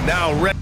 Now ready.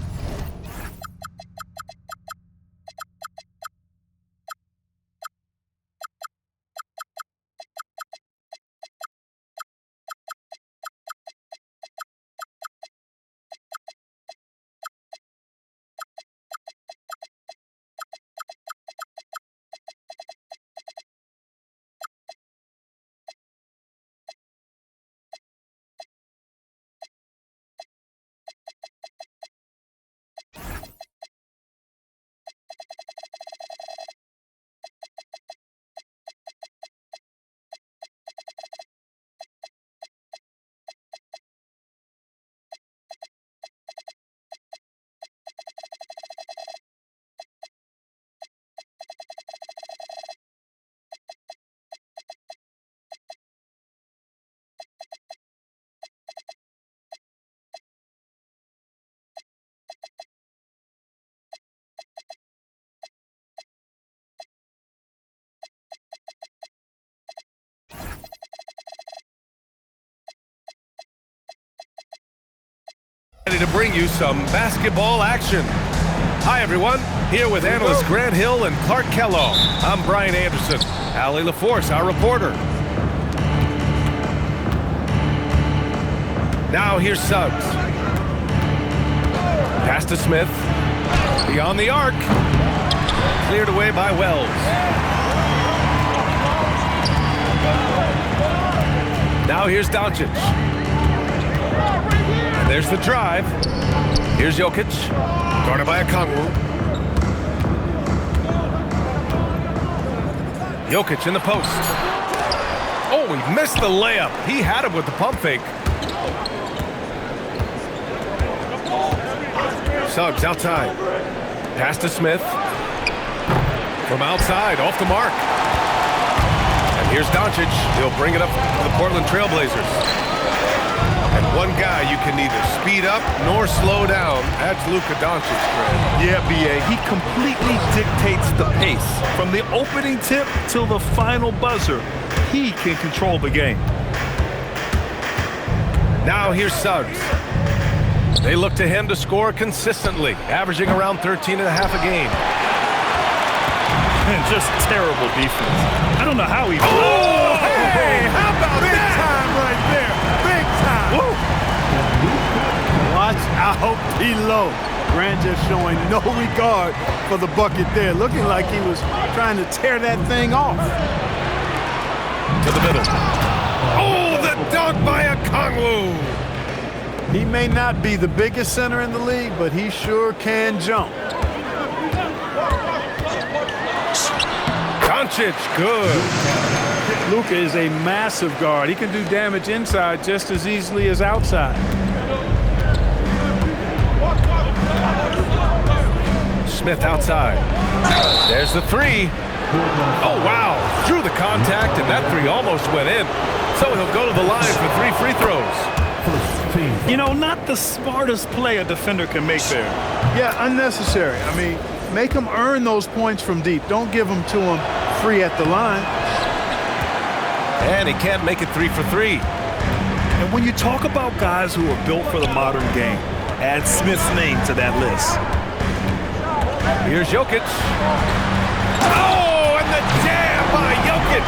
Ready to bring you some basketball action. Hi everyone, here with analysts Grant Hill and Clark Kellogg. I'm Brian Anderson. Allie LaForce, our reporter. Now here's Suggs. Pass to Smith. Beyond the arc. Cleared away by Wells. Now here's Doncic. There's the drive. Here's Jokic. Guarded by Okongwu. Jokic in the post. Oh, he missed the layup. He had him with the pump fake. Suggs outside. Pass to Smith. From outside, off the mark. And here's Doncic. He'll bring it up for the Portland Trailblazers. And one guy you can neither speed up nor slow down. That's Luka Doncic, Fred. Yeah, B.A. He completely dictates the pace. From the opening tip till the final buzzer, he can control the game. Now here's Suggs. They look to him to score consistently, averaging around 13 and a half a game. And just terrible defense. I don't know how he... Oh, hey, how about big that? time right there. Big time. Woo. Watch out below. Grant just showing no regard for the bucket there. Looking like he was trying to tear that thing off. To the middle. Oh, the dunk by Okongwu. He may not be the biggest center in the league, but he sure can jump. Doncic, good. Luka is a massive guard. He can do damage inside just as easily as outside. Smith outside. There's the three. Oh, wow. Drew the contact, and that three almost went in. So he'll go to the line for 3 free throws. You know, not the smartest play a defender can make there. Yeah, unnecessary. I mean, make him earn those points from deep. Don't give them to him free at the line. And he can't make it 3 for 3. And when you talk about guys who are built for the modern game, add Smith's name to that list. Here's Jokic. Oh, and the jam by Jokic.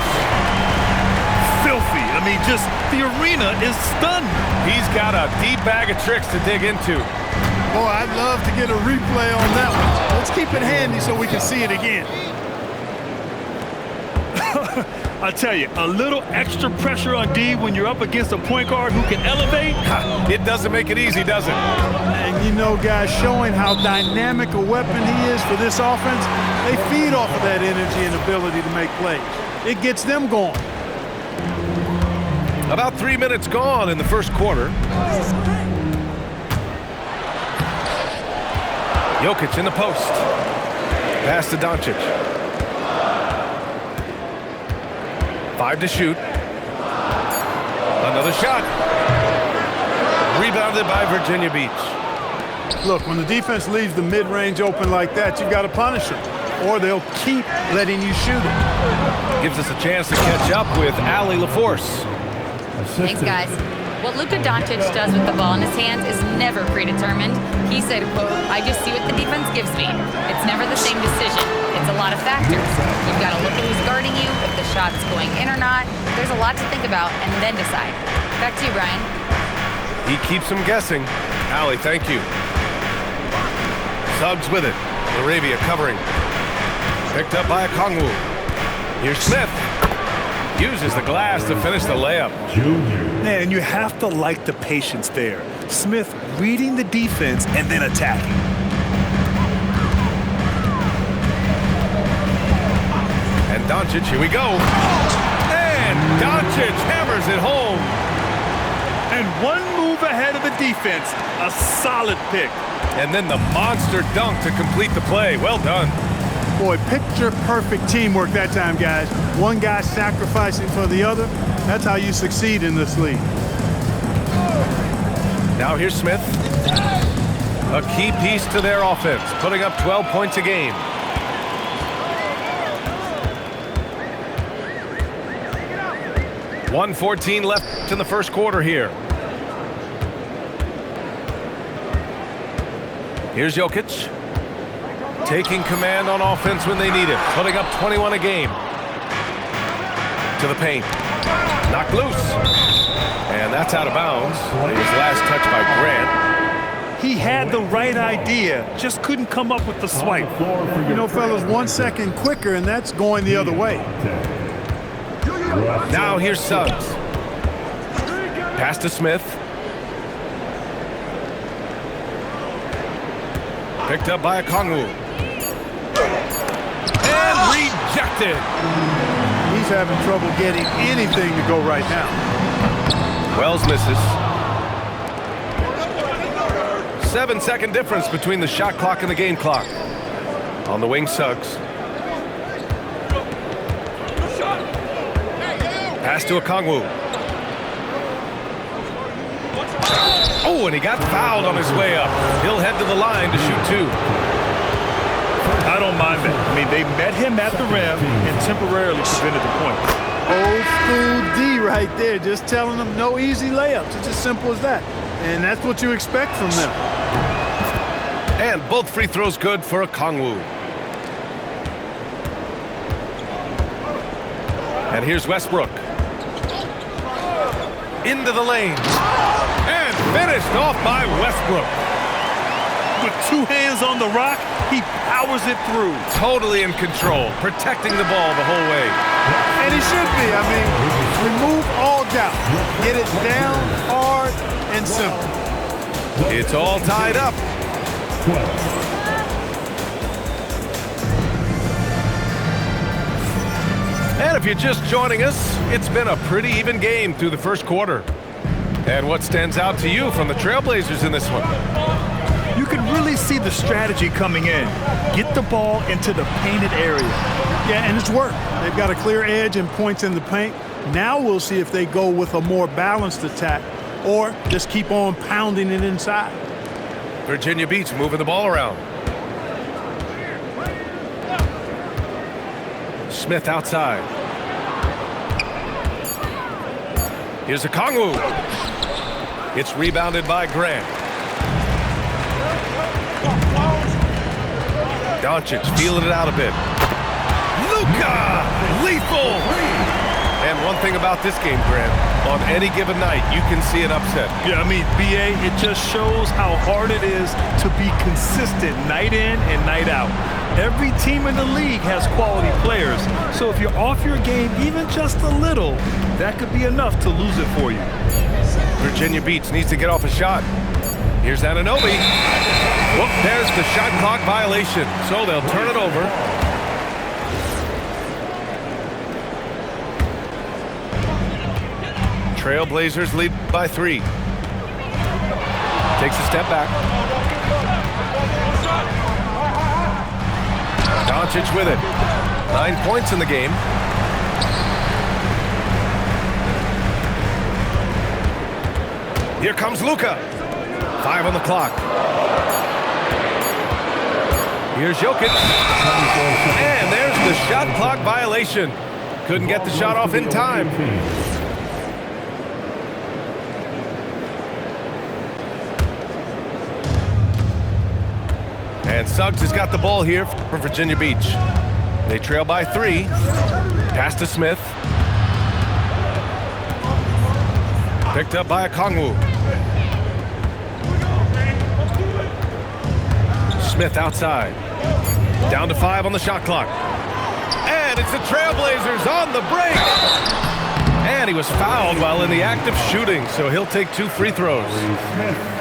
Filthy. I mean, just the arena is stunned. He's got a deep bag of tricks to dig into. Boy, I'd love to get a replay on that one. Let's keep it handy so we can see it again. I tell you, a little extra pressure on D when you're up against a point guard who can elevate. It doesn't make it easy, does it? And you know, guys, showing how dynamic a weapon he is for this offense, they feed off of that energy and ability to make plays. It gets them going. About 3 minutes gone in the first quarter. Jokic in the post. Pass to Doncic. 5 to shoot. Another shot. Rebounded by Virginia Beach. Look, when the defense leaves the mid-range open like that, you've got to punish them, or they'll keep letting you shoot it. Gives us a chance to catch up with Allie LaForce. Thanks, guys. What Luka Doncic does with the ball in his hands is never predetermined. He said, quote, "I just see what the defense gives me. It's never the same decision. It's a lot of factors. You've got to look at who's guarding you, if the shot's going in or not. There's a lot to think about and then decide." Back to you, Brian. He keeps him guessing. Allie, thank you. Suggs with it. Arabia covering. Picked up by Okongwu. Here's Smith. Uses the glass to finish the layup. Man, and you have to like the patience there. Smith reading the defense and then attacking. And Doncic, here we go. And Doncic hammers it home. And one move ahead of the defense. A solid pick. And then the monster dunk to complete the play. Well done. Boy, picture-perfect teamwork that time, guys. One guy sacrificing for the other. That's how you succeed in this league. Now here's Smith. A key piece to their offense, putting up 12 points a game. .114 left in the first quarter here. Here's Jokic. Taking command on offense when they need it. Putting up 21 a game. To the paint. Knocked loose. And that's out of bounds. His last touch by Grant. He had the right idea, just couldn't come up with the swipe. You know, fellas, 1 second quicker, and that's going the other way. Now here's Suggs. Pass to Smith. Picked up by Okongwu. And rejected. He's having trouble getting anything to go right now. Wells misses. 7-second difference between the shot clock and the game clock. On the wing, Suggs. Pass to Okongwu. Oh, and he got fouled on his way up. He'll head to the line to shoot two. I don't mind that. I mean, they met him at the rim and temporarily prevented the point. Old school D right there, just telling them no easy layups. It's as simple as that. And that's what you expect from them. And both free throws good for Okongwu. And here's Westbrook. Into the lane. And finished off by Westbrook. With two hands on the rock, he powers it through. Totally in control, protecting the ball the whole way. And he should be. I mean, remove all doubt. Get it down, hard, and simple. It's all tied up. And if you're just joining us, it's been a pretty even game through the first quarter. And what stands out to you from the Trailblazers in this one? You can really see the strategy coming in. Get the ball into the painted area. Yeah, and it's worked. They've got a clear edge and points in the paint. Now we'll see if they go with a more balanced attack or just keep on pounding it inside. Virginia Beach moving the ball around. Smith outside. Here's Okongwu. It's rebounded by Grant. Doncic feeling it out a bit. Luka! Lethal! And one thing about this game, Grant, on any given night, you can see an upset. Yeah, I mean, BA, it just shows how hard it is to be consistent night in and night out. Every team in the league has quality players, so if you're off your game even just a little, that could be enough to lose it for you. Virginia Beach needs to get off a shot. Here's Anunoby. Whoop, there's the shot clock violation, so they'll turn it over. Trailblazers lead by 3. Takes a step back. Doncic with it. 9 points in the game. Here comes Luka. 5 on the clock. Here's Jokic. And there's the shot clock violation. Couldn't get the shot off in time. And Suggs has got the ball here for Virginia Beach. They trail by 3. Pass to Smith. Picked up by Okongwu. Smith outside. Down to 5 on the shot clock. And it's the Trailblazers on the break. And he was fouled while in the act of shooting, so he'll take 2 free throws.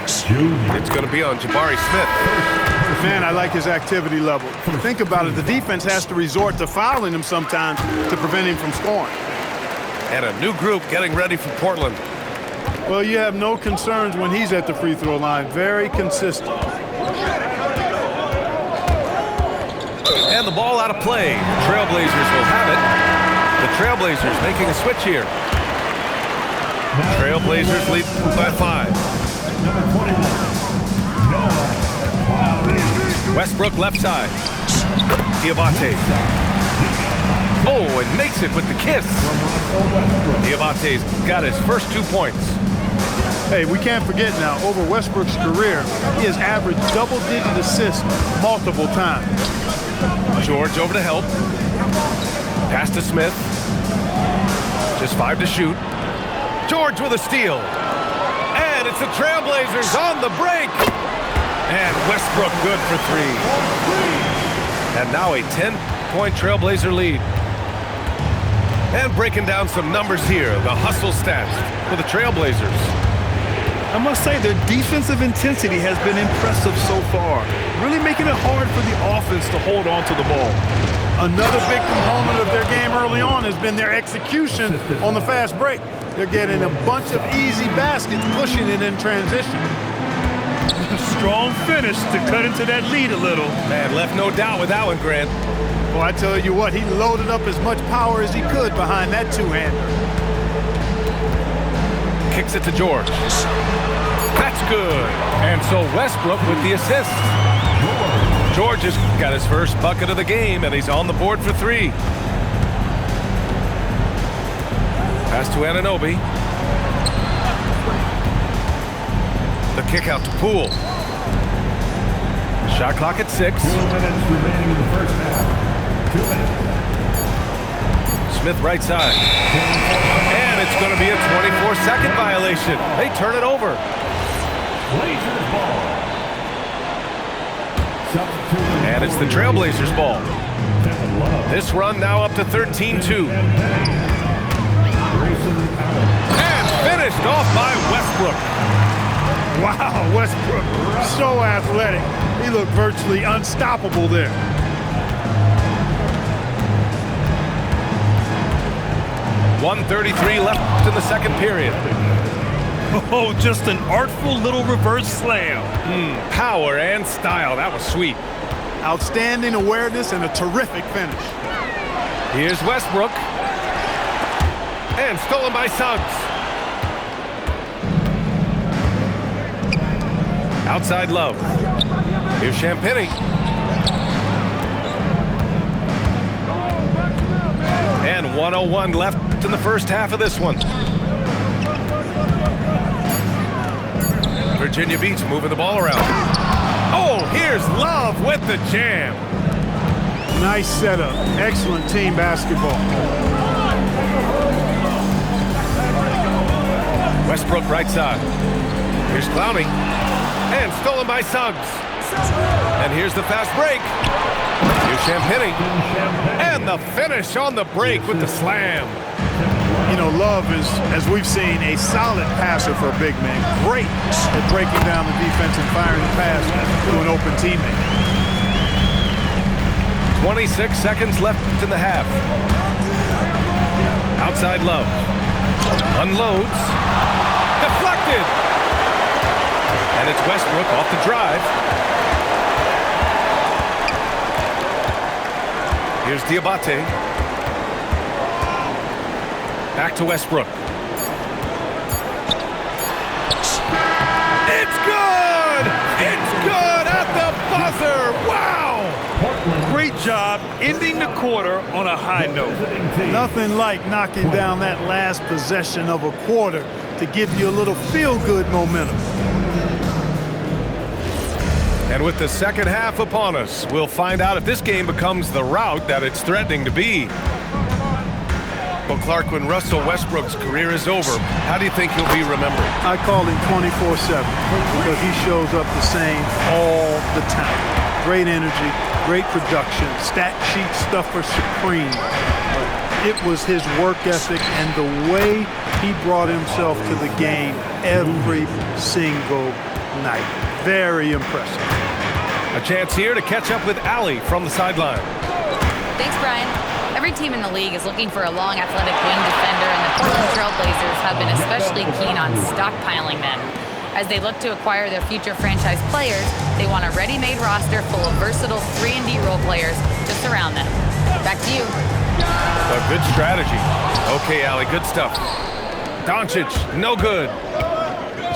It's going to be on Jabari Smith. Man, I like his activity level. Think about it. The defense has to resort to fouling him sometimes to prevent him from scoring. And a new group getting ready for Portland. Well, you have no concerns when he's at the free throw line. Very consistent. And the ball out of play. Trailblazers will have it. The Trailblazers making a switch here. Trailblazers lead by 5. Westbrook left side. Diabate. Oh, and makes it with the kiss. Diabate's got his first 2 points. Hey, we can't forget now, over Westbrook's career, he has averaged double-digit assists multiple times. George over to help. Pass to Smith. Just 5 to shoot. George with a steal. And it's the Trailblazers on the break. And Westbrook good for 3. And now a 10-point Trailblazer lead. And breaking down some numbers here, the hustle stats for the Trailblazers. I must say their defensive intensity has been impressive so far, really making it hard for the offense to hold on to the ball. Another big component of their game early on has been their execution on the fast break. They're getting a bunch of easy baskets, pushing it in transition. Strong finish to cut into that lead a little. Man, left no doubt with that one, Grant. Well, I tell you what, he loaded up as much power as he could behind that 2-hander. Kicks it to George. That's good. And so Westbrook with the assist. George has got his first bucket of the game, and he's on the board for 3. Pass to Anunoby. The kick out to Poole. Shot clock at 6. 2 minutes remaining in the first half. 2 minutes. Smith right side. And it's going to be a 24-second violation. They turn it over. Blazers ball. And it's the Trailblazers ball. This run now up to 13-2. And finished off by Westbrook. Wow, Westbrook, so athletic. He looked virtually unstoppable there. .133 left in the second period. Oh, just an artful little reverse slam. Power and style. That was sweet. Outstanding awareness and a terrific finish. Here's Westbrook. And stolen by Suggs. Outside Love. Here's Champagnie. And 1:01 left in the first half of this one. Virginia Beach moving the ball around. Oh, here's Love with the jam. Nice setup. Excellent team basketball. Westbrook right side. Here's Clowney. And stolen by Suggs. And here's the fast break. Here's Champagnie. And the finish on the break with the slam. You know, Love is, as we've seen, a solid passer for a big man. Great at breaking down the defense and firing the pass to an open teammate. 26 seconds left in the half. Outside Love. Unloads. Deflected. And it's Westbrook off the drive. Here's Diabate. Back to Westbrook. It's good! It's good at the buzzer! Wow! Great job ending the quarter on a high note. Nothing like knocking down that last possession of a quarter to give you a little feel-good momentum. And with the second half upon us, we'll find out if this game becomes the rout that it's threatening to be. Well, Clark, when Russell Westbrook's career is over, how do you think he'll be remembered? I call him 24/7 because he shows up the same all the time. Great energy, great production, stat sheet stuffer supreme. It was his work ethic and the way he brought himself to the game every single night. Very impressive. A chance here to catch up with Allie from the sideline. Thanks, Brian. Every team in the league is looking for a long, athletic wing defender, and the Portland Trail Blazers have been especially keen on stockpiling them. As they look to acquire their future franchise players, they want a ready-made roster full of versatile 3-and-D role players to surround them. Back to you. A good strategy. Okay, Allie, good stuff. Doncic, no good.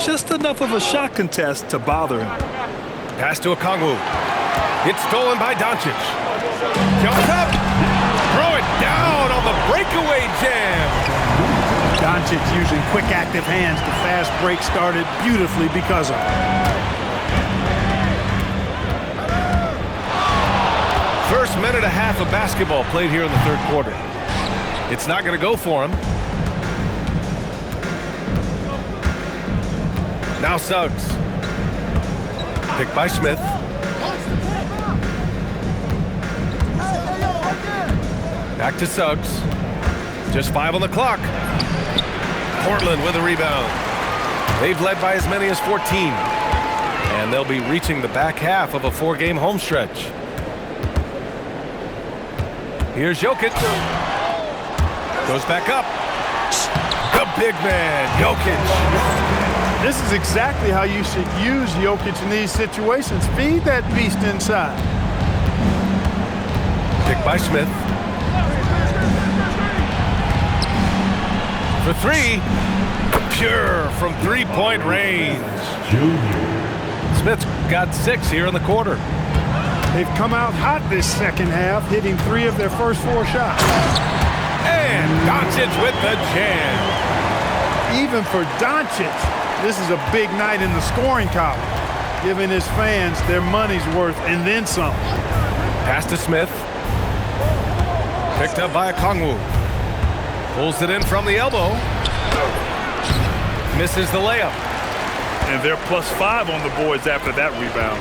Just enough of a shot contest to bother him. Pass to Okongwu. It's stolen by Doncic. Jumps up. Throw it down on the breakaway jam. Doncic using quick active hands. The fast break started beautifully because of it. First minute and a half of basketball played here in the third quarter. It's not going to go for him. Now Suggs. Picked by Smith. Back to Suggs. Just 5 on the clock. Portland with a rebound. They've led by as many as 14. And they'll be reaching the back half of a 4-game home stretch. Here's Jokic. Goes back up. The big man, Jokic. This is exactly how you should use Jokic in these situations. Feed that beast inside. Picked by Smith. For 3. Pure from 3-point range. Smith's got 6 here in the quarter. They've come out hot this second half, hitting 3 of their first 4 shots. And Doncic with the jam. Even for Doncic, this is a big night in the scoring column, giving his fans their money's worth and then some. Pass to Smith. Picked up by Okongwu. Pulls it in from the elbow. Misses the layup. And they're +5 on the boards after that rebound.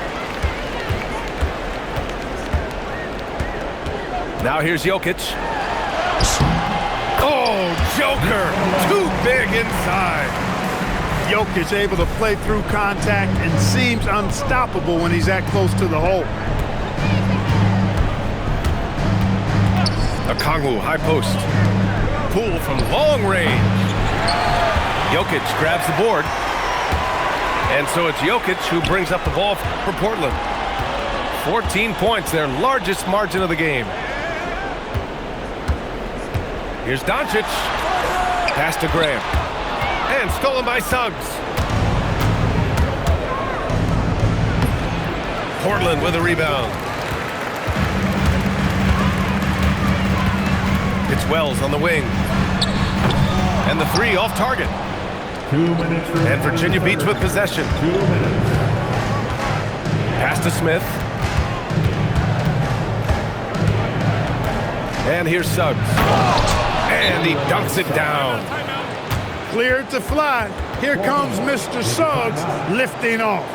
Now here's Jokic. Oh, Joker! Too big inside. Jokic able to play through contact and seems unstoppable when he's that close to the hole. Okongwu, high post. Poole from long range. Jokic grabs the board. And so it's Jokic who brings up the ball for Portland. 14 points, their largest margin of the game. Here's Doncic. Pass to Graham. And stolen by Suggs. Portland with a rebound. It's Wells on the wing. And the 3 off target. 2 minutes. And Virginia beats with possession. 2 minutes. Pass to Smith. And here's Suggs. And he dunks it down. Clear to fly. Here comes Mr. Suggs lifting off.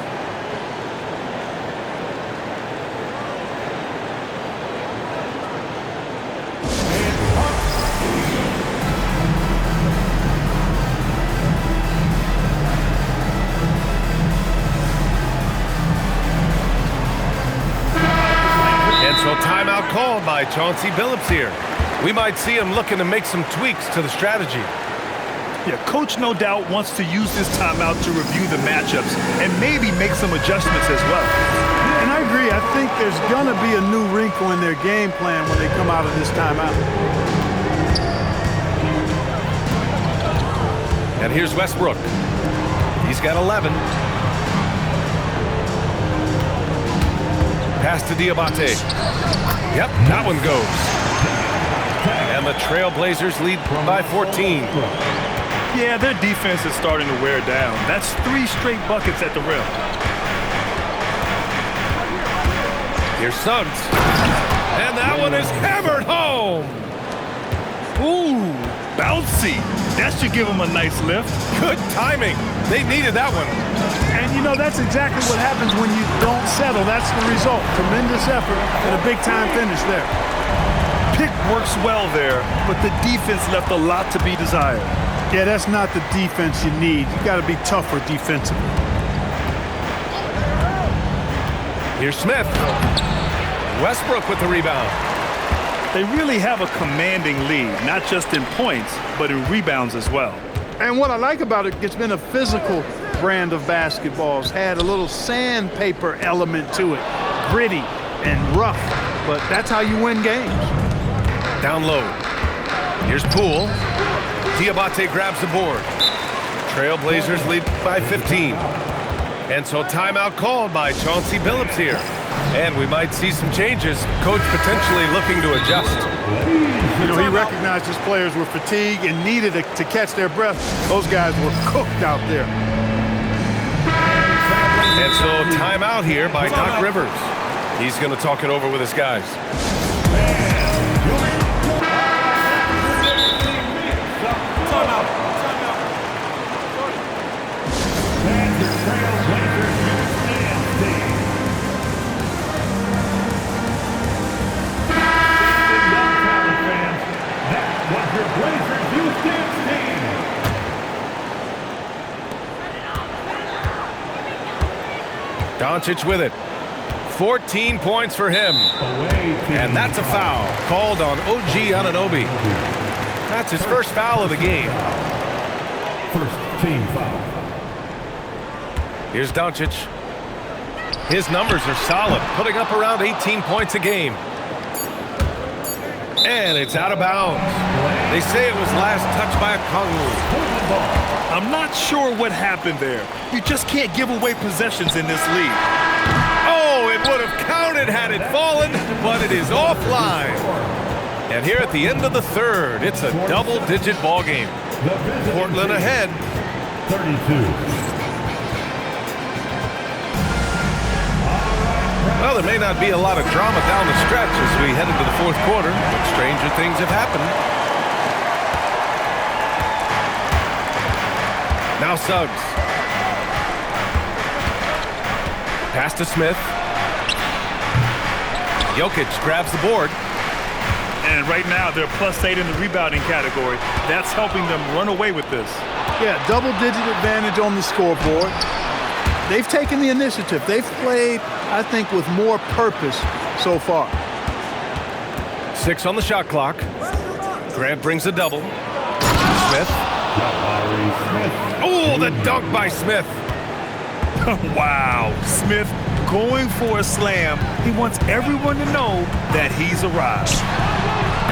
And so timeout called by Chauncey Billups here. We might see him looking to make some tweaks to the strategy. Yeah, coach no doubt wants to use this timeout to review the matchups and maybe make some adjustments as well. And I agree. I think there's going to be a new wrinkle in their game plan when they come out of this timeout. And here's Westbrook. He's got 11. Pass to Diabate. Yep, that one goes. And the Trailblazers lead by 14. Yeah, their defense is starting to wear down. That's 3 straight buckets at the rim. Here's Suggs. And that one is hammered home. Ooh, bouncy. That should give him a nice lift. Good timing. They needed that one. And, you know, that's exactly what happens when you don't settle. That's the result. Tremendous effort and a big-time finish there. Pick works well there, but the defense left a lot to be desired. Yeah, that's not the defense you need. You got to be tougher defensively. Here's Smith. Westbrook with the rebound. They really have a commanding lead, not just in points, but in rebounds as well. And what I like about it, it's been a physical brand of basketball. It's had a little sandpaper element to it. Gritty and rough, but that's how you win games. Down low. Here's Poole. Diabate grabs the board. Trailblazers lead by 15. And so timeout called by Chauncey Billups here. And we might see some changes. Coach potentially looking to adjust. You know, he recognized his players were fatigued and needed to catch their breath. Those guys were cooked out there. And so timeout here by Doc Rivers. He's going to talk it over with his guys. Doncic with it. 14 points for him. And that's a foul called on OG Anunoby. That's his first foul of the game. First team foul. Here's Doncic. His numbers are solid, putting up around 18 points a game. And it's out of bounds. They say it was last touched by a Kongwu. I'm not sure what happened there. You just can't give away possessions in this league. Oh, it would have counted had it fallen, but it is offline. And here at the end of the third, it's a double-digit ball game. Portland ahead. 32. Well, there may not be a lot of drama down the stretch as we head into the fourth quarter, but stranger things have happened. Now Suggs. Pass to Smith. Jokic grabs the board. And right now, they're +8 in the rebounding category. That's helping them run away with this. Yeah, double-digit advantage on the scoreboard. They've taken the initiative. They've played, I think, with more purpose so far. 6 on the shot clock. Grant brings a double. Smith. Oh, the dunk by Smith. Wow. Smith going for a slam. He wants everyone to know that he's arrived.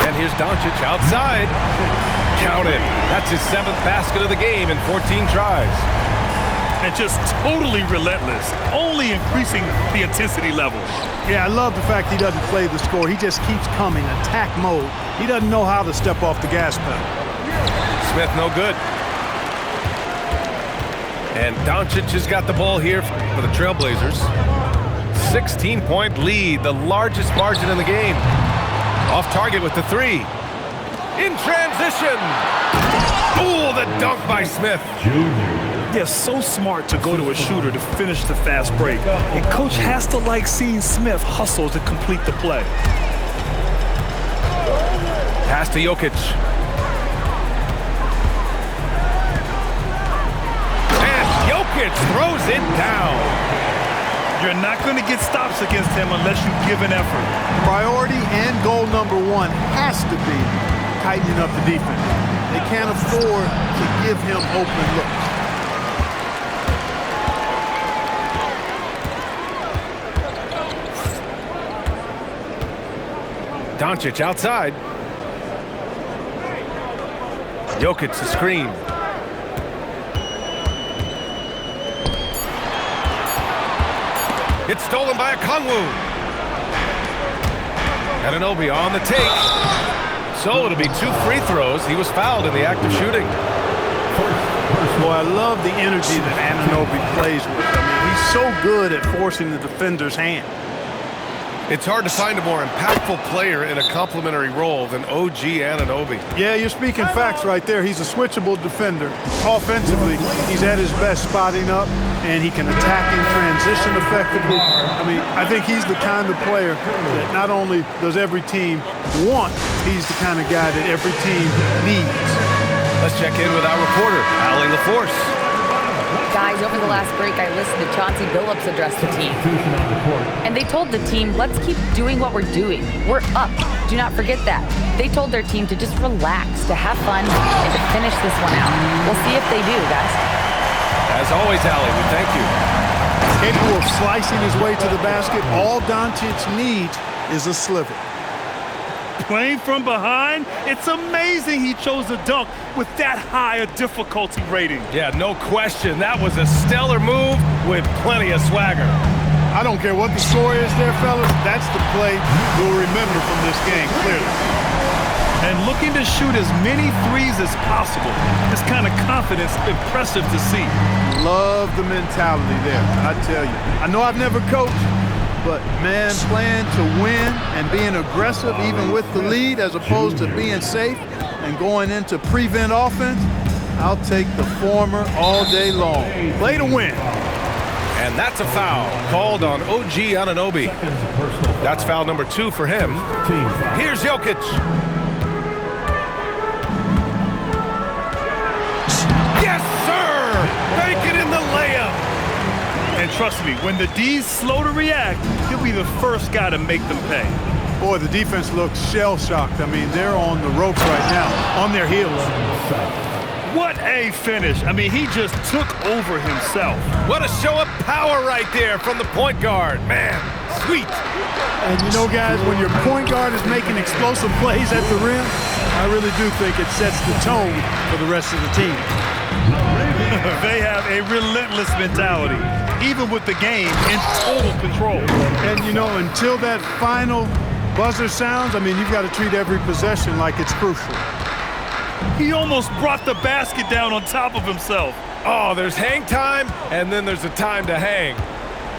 And here's Doncic outside. Count it. That's his 7th basket of the game in 14 tries. And just totally relentless, only increasing the intensity level. Yeah, I love the fact he doesn't play the score. He just keeps coming, attack mode. He doesn't know how to step off the gas pedal. Smith no good. And Doncic has got the ball here for the Trailblazers. 16-point lead, the largest margin in the game. Off target with the 3. In transition. Oh, the dunk by Smith. They're so smart to go to a shooter to finish the fast break. And coach has to like seeing Smith hustle to complete the play. Pass to Jokic. And Jokic throws it down. You're not going to get stops against him unless you give an effort. Priority and goal number 1 has to be tightening up the defense. They can't afford to give him open looks. Doncic outside. Jokic the screen. It's stolen by a Kongwu. Anunoby on the take. So it'll be 2 free throws. He was fouled in the act of shooting. Boy, I love the energy that Anunoby plays with. I mean, he's so good at forcing the defender's hand. It's hard to find a more impactful player in a complementary role than OG Anunoby. Yeah, you're speaking facts right there. He's a switchable defender. Offensively, he's at his best spotting up, and he can attack in transition effectively. I mean, I think he's the kind of player that not only does every team want, he's the kind of guy that every team needs. Let's check in with our reporter, Allie LaForce. Guys, over the last break, I listened to Chauncey Billups address the team. And they told the team, let's keep doing what we're doing. We're up. Do not forget that. They told their team to just relax, to have fun, and to finish this one out. We'll see if they do, guys. As always, Allie, we thank you. Capable of slicing his way to the basket, all Doncic needs is a sliver. Playing from behind, it's amazing he chose a dunk with that high a difficulty rating. Yeah, no question. That was a stellar move with plenty of swagger. I don't care what the score is there, fellas. That's the play we'll remember from this game, clearly. And looking to shoot as many threes as possible. This kind of confidence, impressive to see. Love the mentality there, I tell you. I know I've never coached, but, man, playing to win and being aggressive even with the lead as opposed to being safe and going into prevent offense, I'll take the former all day long. Play to win. And that's a foul called on OG Anunoby. That's foul number 2 for him. Here's Jokic. Yes, sir! Make it in the layup. And trust me, when the D's slow to react, he'll be the first guy to make them pay. Boy, the defense looks shell-shocked. I mean, they're on the ropes right now, on their heels. What a finish. I mean, he just took over himself. What a show of power right there from the point guard. Man, sweet. And you know, guys, when your point guard is making explosive plays at the rim, I really do think it sets the tone for the rest of the team. They have a relentless mentality, even with the game in total control. And, you know, until that final buzzer sounds, I mean, you've got to treat every possession like it's crucial. He almost brought the basket down on top of himself. Oh, there's hang time, and then there's a time to hang.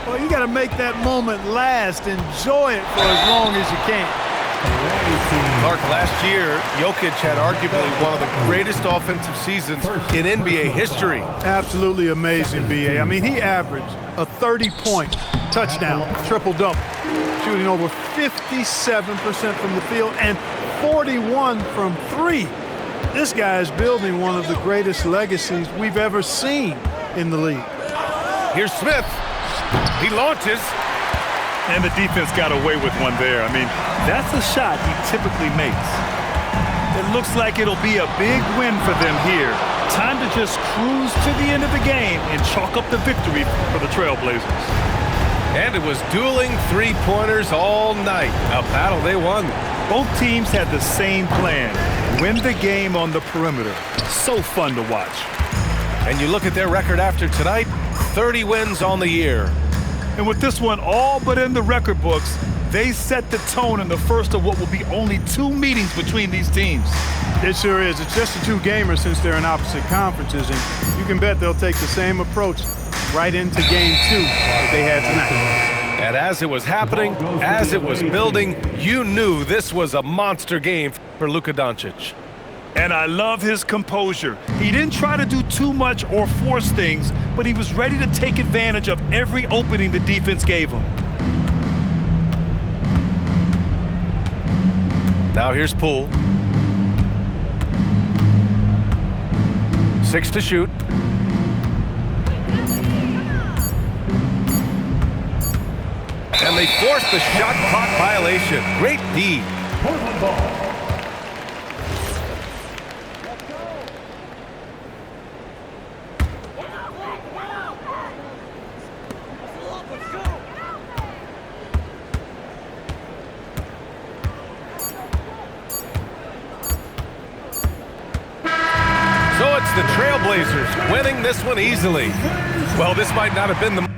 Well, you got to make that moment last. Enjoy it for as long as you can. Clark, last year, Jokic had arguably one of the greatest offensive seasons in NBA history. Absolutely amazing, B.A. I mean, he averaged a 30-point touchdown, triple-double, shooting over 57% from the field and 41 from 3. This guy is building one of the greatest legacies we've ever seen in the league. Here's Smith. He launches. And the defense got away with one there. I mean, that's a shot he typically makes. It looks like it'll be a big win for them here. Time to just cruise to the end of the game and chalk up the victory for the Trailblazers. And it was dueling three-pointers all night. A battle they won. Both teams had the same plan. Win the game on the perimeter. So fun to watch. And you look at their record after tonight, 30 wins on the year. And with this one all but in the record books, they set the tone in the first of what will be only 2 meetings between these teams. It sure is. It's just a 2-gamer since they're in opposite conferences, and you can bet they'll take the same approach right into Game 2 that they had tonight. And as it was happening, as it was building, you knew this was a monster game for Luka Doncic. And I love his composure. He didn't try to do too much or force things, but he was ready to take advantage of every opening the defense gave him. Now here's Poole. 6 to shoot. And they forced the shot clock violation. Great D. Portland ball. So it's the Trailblazers winning this one easily. Well, this might not have been the